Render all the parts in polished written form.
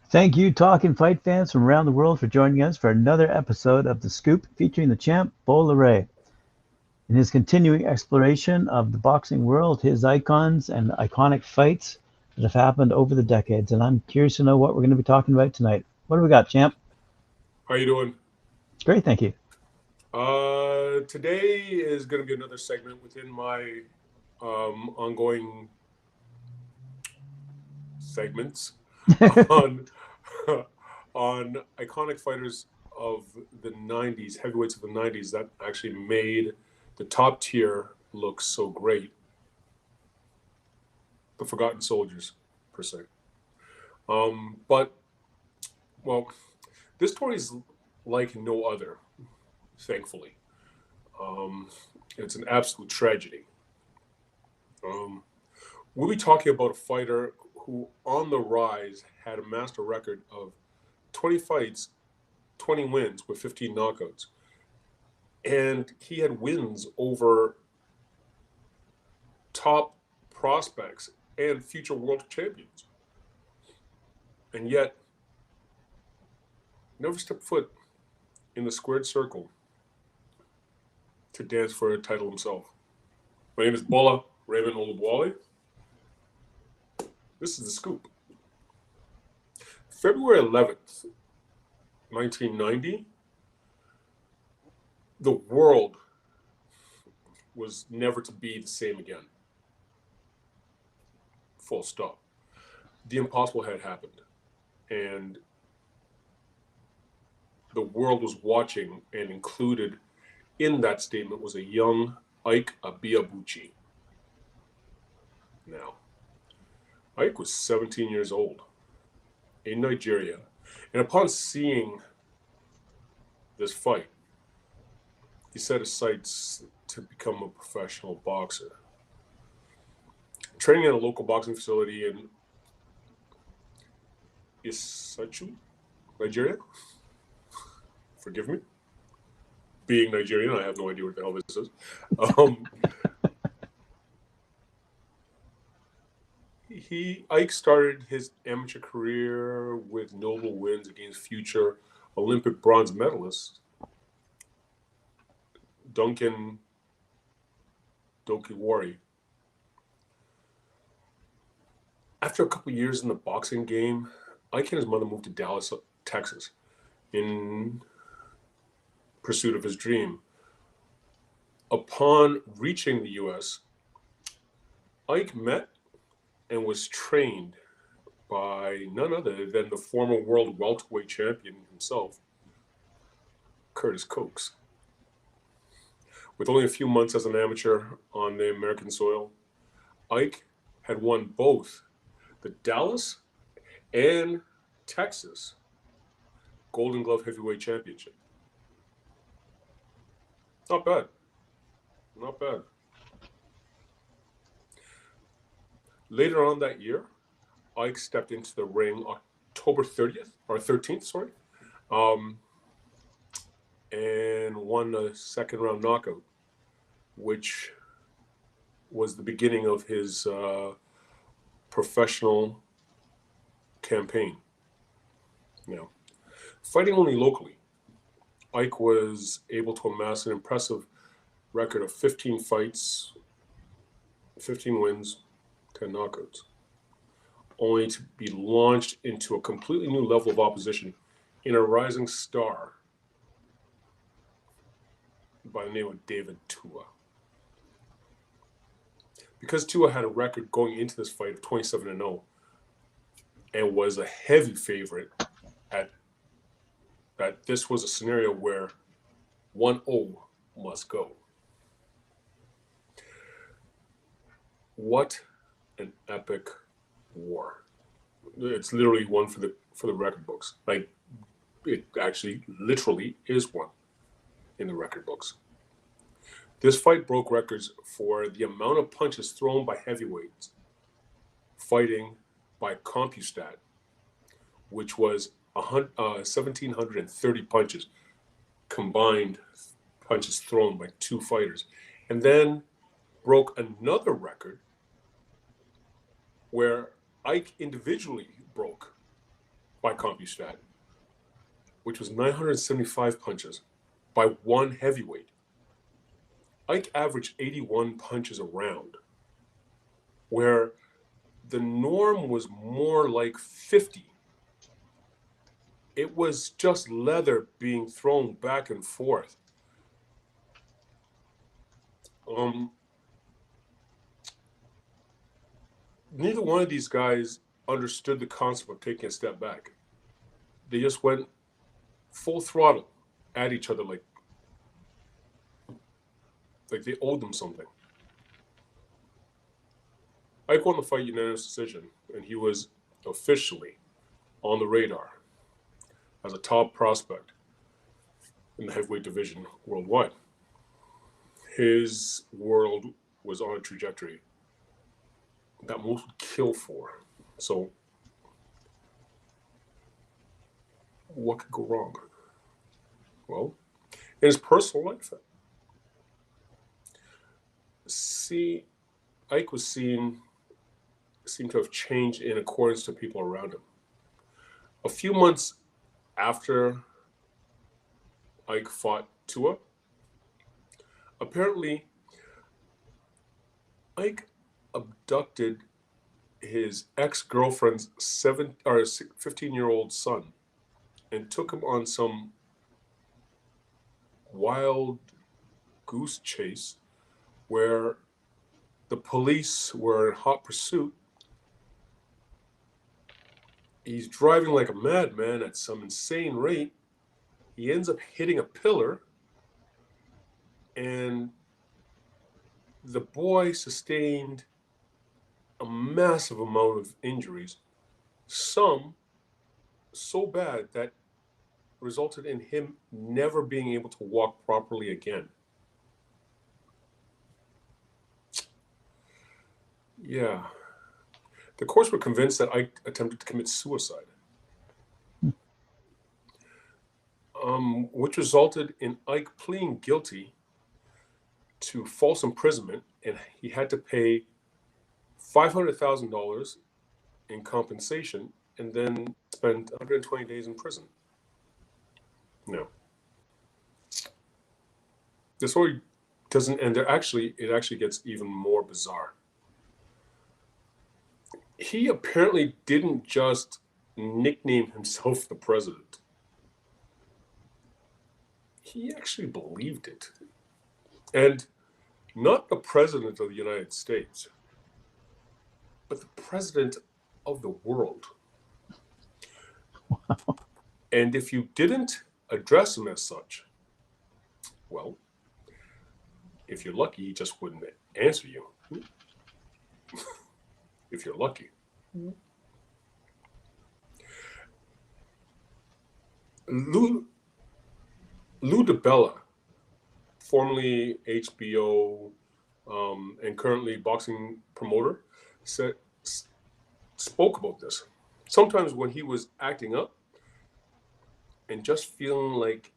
Thank you, Talkin fight fans from around the world, for joining us for another episode of The Scoop featuring the champ, Bola Ray. In his continuing exploration of the boxing world, his icons and iconic fights that have happened over the decades. And I'm curious to know what we're going to be talking about tonight. What do we got, champ? How you doing? Great, thank you. Today is going to be another segment within my ongoing segments on on iconic fighters of the '90s, heavyweights of the '90s that actually made the top tier look so great. The forgotten soldiers, per se. But well, this story is like no other. Thankfully, um, it's an absolute tragedy. Um, we'll be talking about a fighter who, on the rise, had amassed a record of 20 fights, 20 wins with 15 knockouts. And he had wins over top prospects and future world champions. And yet, never stepped foot in the squared circle to dance for a title himself. My name is Bola Ray. This is The Scoop. February 11th, 1990, the world was never to be the same again. Full stop. The impossible had happened. And the world was watching, and included in that statement was a young Ike Ibeabuchi. Now, Ike was 17 years old in Nigeria, and upon seeing this fight, he set his sights to become a professional boxer. Training at a local boxing facility in Isachu, Nigeria. Forgive me. Being Nigerian, I have no idea what the hell this is. Um, Ike started his amateur career with notable wins against future Olympic bronze medalist Duncan Dokiwari. After a couple years in the boxing game, Ike and his mother moved to Dallas, Texas, in pursuit of his dream. Upon reaching the U.S., Ike met and was trained by none other than the former world welterweight champion himself, Curtis Cokes. With only a few months as an amateur on the American soil, Ike had won both the Dallas and Texas Golden Glove Heavyweight Championship. Not bad. Not bad. Later on that year, Ike stepped into the ring October 30th or 13th, sorry, um, and won a second round knockout, which was the beginning of his professional campaign. Now, fighting only locally, Ike was able to amass an impressive record of 15 fights, 15 wins, 10 knockouts, only to be launched into a completely new level of opposition in a rising star by the name of David Tua. Because Tua had a record going into this fight of 27-0 and was a heavy favorite, at that this was a scenario where 1-0 must go. What an epic war. It's literally one for the record books. Like, it actually literally is one in the record books. This fight broke records for the amount of punches thrown by heavyweights fighting by CompuStat, which was 1,730 punches, combined punches thrown by two fighters, and then broke another record where Ike individually broke by CompuStat, which was 975 punches by one heavyweight. Ike averaged 81 punches a round, where the norm was more like 50. It was just leather being thrown back and forth. Neither one of these guys understood the concept of taking a step back. They just went full throttle at each other like they owed them something. Ike won the fight unanimous decision, and he was officially on the radar as a top prospect in the heavyweight division worldwide. His world was on a trajectory that most would kill for. So, what could go wrong? Well, in his personal life, Ike was seemed to have changed in accordance to people around him. A few months after Ike fought Tua, apparently Ike abducted his ex-girlfriend's 15-year-old son and took him on some wild goose chase where the police were in hot pursuit. He's driving like a madman at some insane rate. He ends up hitting a pillar, and the boy sustained a massive amount of injuries, some so bad that resulted in him never being able to walk properly again. Yeah. The courts were convinced that Ike attempted to commit suicide, which resulted in Ike pleading guilty to false imprisonment, and he had to pay $500,000 in compensation and then spend 120 days in prison. No. The story doesn't end there. It actually gets even more bizarre. He apparently didn't just nickname himself the president. He actually believed it. And not the president of the United States, but the president of the world. Wow. And if you didn't address him as such, well, if you're lucky, he just wouldn't answer you. If you're lucky. Lou DiBella, formerly HBO and currently boxing promoter, spoke about this. Sometimes when he was acting up and just feeling like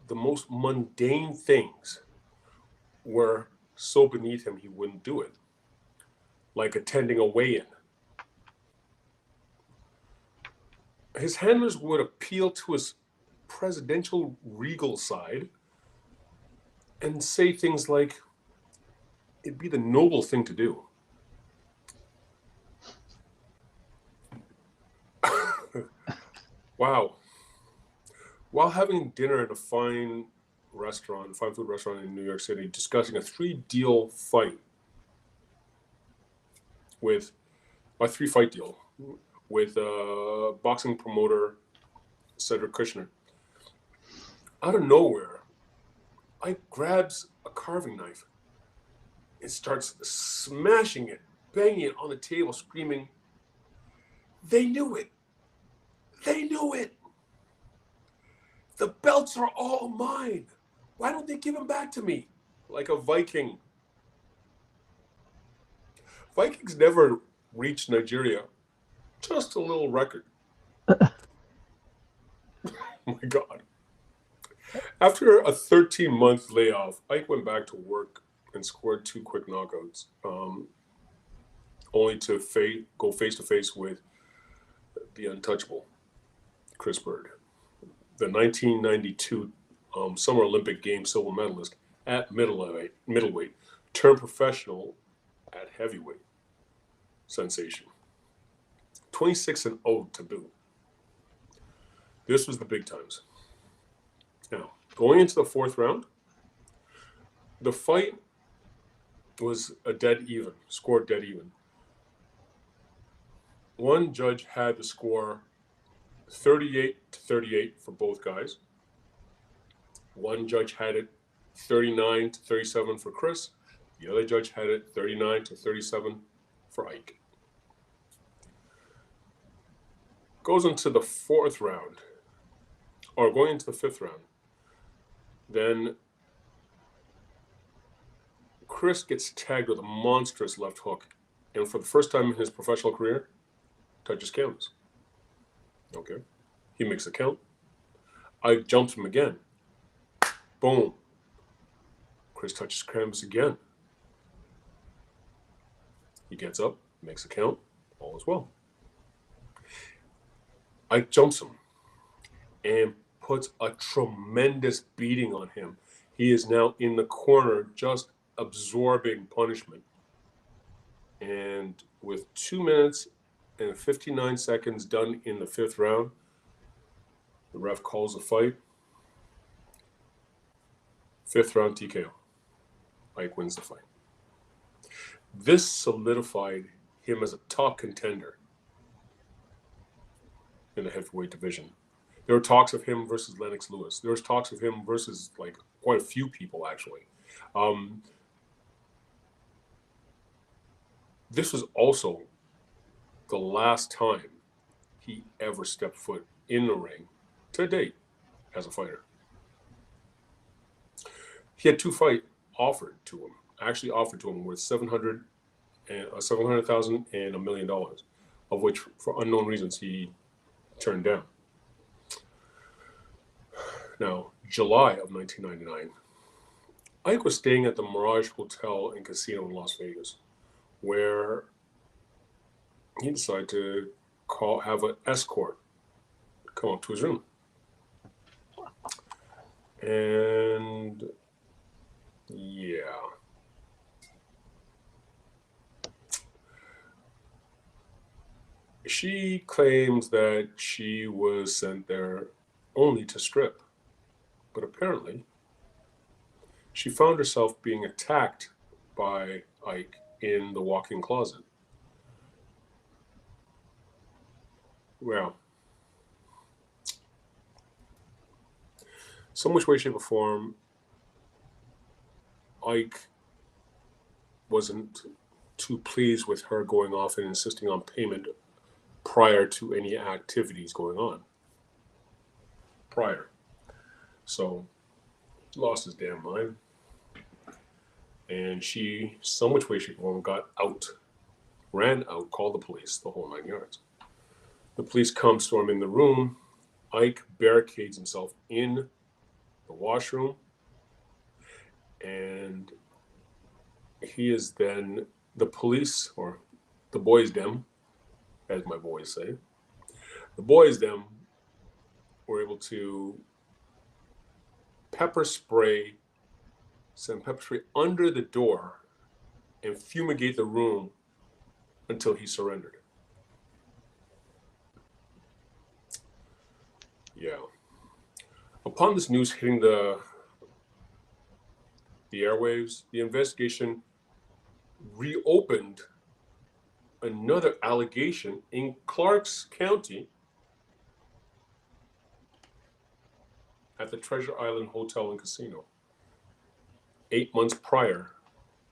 the most mundane things were so beneath him, he wouldn't do it. Like attending a weigh-in. His handlers would appeal to his presidential regal side and say things like, it'd be the noble thing to do. Wow. While having dinner at a fine food restaurant in New York City, discussing a 3-deal fight with a 3-fight deal with boxing promoter Cedric Kushner. Out of nowhere, Ike grabs a carving knife and starts smashing it, banging it on the table, screaming, "They knew it! They knew it! The belts are all mine! Why don't they give them back to me?" Like a Viking. Vikings never reached Nigeria. Just a little record. Oh my God. After a 13-month layoff, Ike went back to work and scored 2 quick knockouts, only to go face-to-face with the untouchable. Chris Bird, the 1992 Summer Olympic Games silver medalist at middleweight, turned professional at heavyweight. Sensation. 26-0 to boot. This was the big times. Now, going into the fourth round, the fight was scored dead even. One judge had the score 38-38 for both guys. One judge had it 39-37 for Chris. The other judge had it 39-37 for Ike. Goes into the fourth round, or going into the fifth round. Then Chris gets tagged with a monstrous left hook, and for the first time in his professional career, touches canvas. Okay. He makes a count. Ike jumps him again. Boom. Chris touches canvas again. He gets up, makes a count. All is well. Ike jumps him and puts a tremendous beating on him. He is now in the corner just absorbing punishment. And with 2 minutes and 59 seconds done in the fifth round, the ref calls the fight. Fifth round TKO. Ike wins the fight. This solidified him as a top contender in the heavyweight division. There were talks of him versus Lennox Lewis. There was talks of him versus like quite a few people actually. This was also the last time he ever stepped foot in the ring to date as a fighter. He had two fights offered to him with $700,000 and $1 million, of which for unknown reasons he turned down. Now, July of 1999, Ike was staying at the Mirage Hotel and Casino in Las Vegas, where he decided to have an escort come up to his room. And yeah. She claims that she was sent there only to strip. But apparently, she found herself being attacked by Ike in the walk-in closet. Well, some which way, shape, or form, Ike wasn't too pleased with her going off and insisting on payment prior to any activities going on. So, lost his damn mind. And she, some which way, shape, or form, ran out, called the police, the whole 9 yards. The police come storming the room. Ike barricades himself in the washroom. And he is then, the police, or the boys them, as my boys say, the boys them were able to send pepper spray under the door and fumigate the room until he surrendered. Yeah. Upon this news hitting the airwaves, the investigation reopened another allegation in Clarks County at the Treasure Island Hotel and Casino 8 months prior,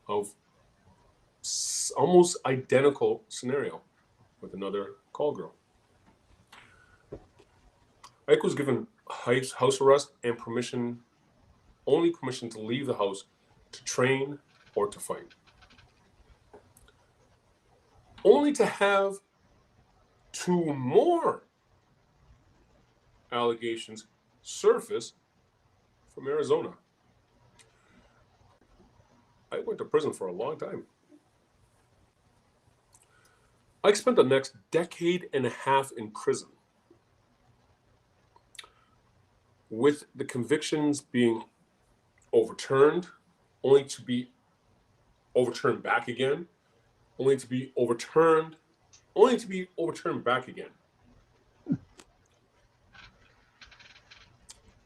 of almost identical scenario with another call girl. Ike was given house arrest and only permission to leave the house to train or to fight. Only to have two more allegations surface from Arizona. I went to prison for a long time. Ike spent the next decade and a half in prison. with the convictions being overturned, only to be overturned back again, only to be overturned, only to be overturned back again.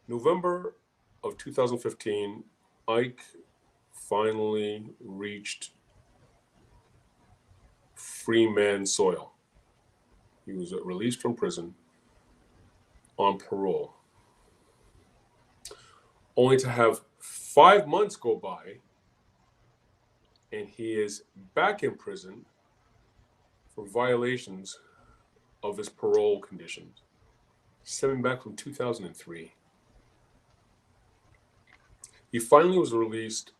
November of 2015, Ike finally reached free man soil. He was released from prison on parole, only to have 5 months go by, and he is back in prison for violations of his parole conditions, stemming back from 2003. He finally was released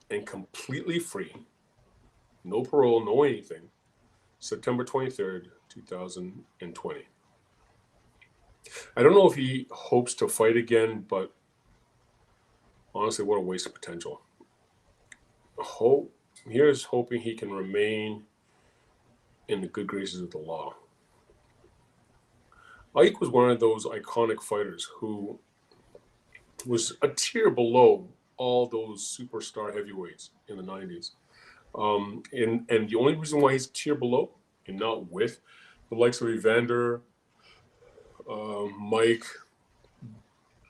and completely free, no parole, no anything, September 23rd, 2020. I don't know if he hopes to fight again, but honestly, what a waste of potential. Here's hoping he can remain in the good graces of the law. Ike was one of those iconic fighters who was a tier below all those superstar heavyweights in the 90s. And the only reason why he's a tier below and not with the likes of Evander, Mike,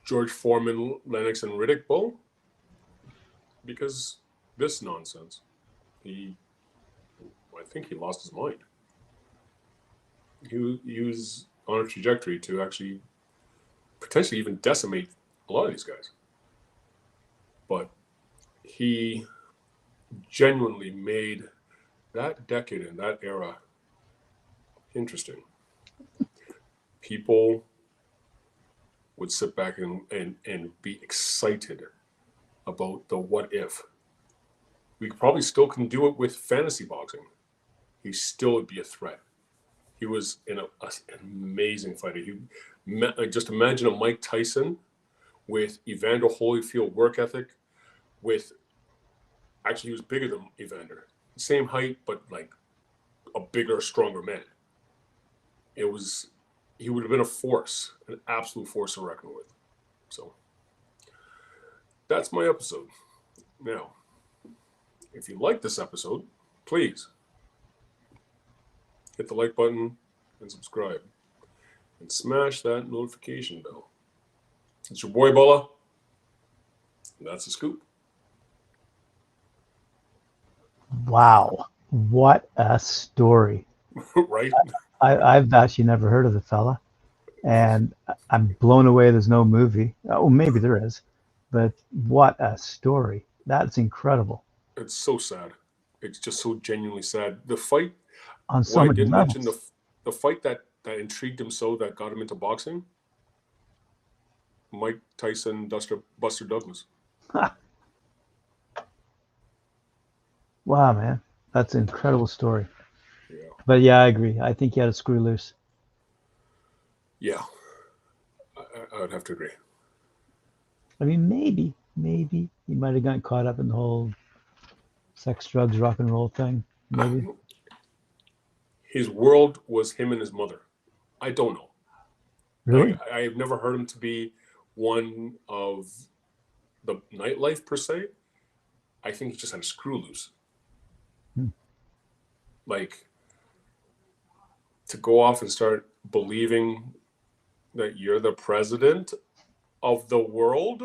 George Foreman, Lennox, and Riddick Bowe, because this nonsense. I think he lost his mind. He was on a trajectory to actually potentially even decimate a lot of these guys. But he genuinely made that decade and that era interesting. People would sit back and be excited about the what if. We probably still can do it with fantasy boxing. He still would be a threat. He was an amazing fighter. Just imagine a Mike Tyson with Evander Holyfield work ethic. Actually, he was bigger than Evander, same height, but like a bigger, stronger man. He would have been a force, an absolute force to reckon with. So that's my episode. Now, if you like this episode, please hit the like button and subscribe and smash that notification bell. It's your boy Bola. That's a scoop. Wow, what a story. Right? I've actually never heard of the fella, and I'm blown away there's no movie. Oh, maybe there is, but what a story. That's incredible. It's so sad. It's just so genuinely sad. The fight, On so many I didn't levels. mention the fight that intrigued him so that got him into boxing, Mike Tyson, Buster Douglas. Wow, man, that's an incredible story. Yeah. But yeah, I agree. I think he had to screw loose. Yeah, I would have to agree. I mean, maybe he might have gotten caught up in the whole sex, drugs, rock and roll thing. Maybe. His world was him and his mother. I don't know. Really? I have never heard him to be one of the nightlife per se. I think he just had a screw loose. Like, to go off and start believing that you're the president of the world.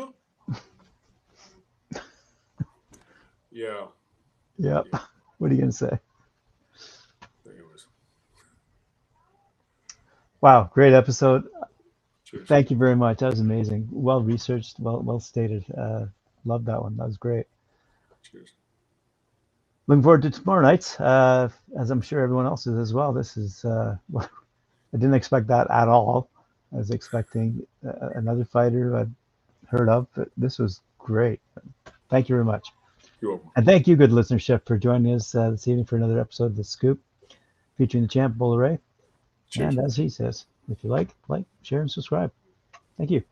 Yeah. Yep. Yeah. What are you gonna say? Anyways. Wow, great episode. Cheers. Thank you very much. That was amazing. Well researched, well stated. Loved that one. That was great. Cheers. Looking forward to tomorrow night, as I'm sure everyone else is as well. This is, I didn't expect that at all. I was expecting another fighter I'd heard of, but this was great. Thank you very much. You're welcome. And thank you, good listenership, for joining us this evening for another episode of The Scoop, featuring the champ, Bola Ray. Cheers. And as he says, if you like, share, and subscribe. Thank you.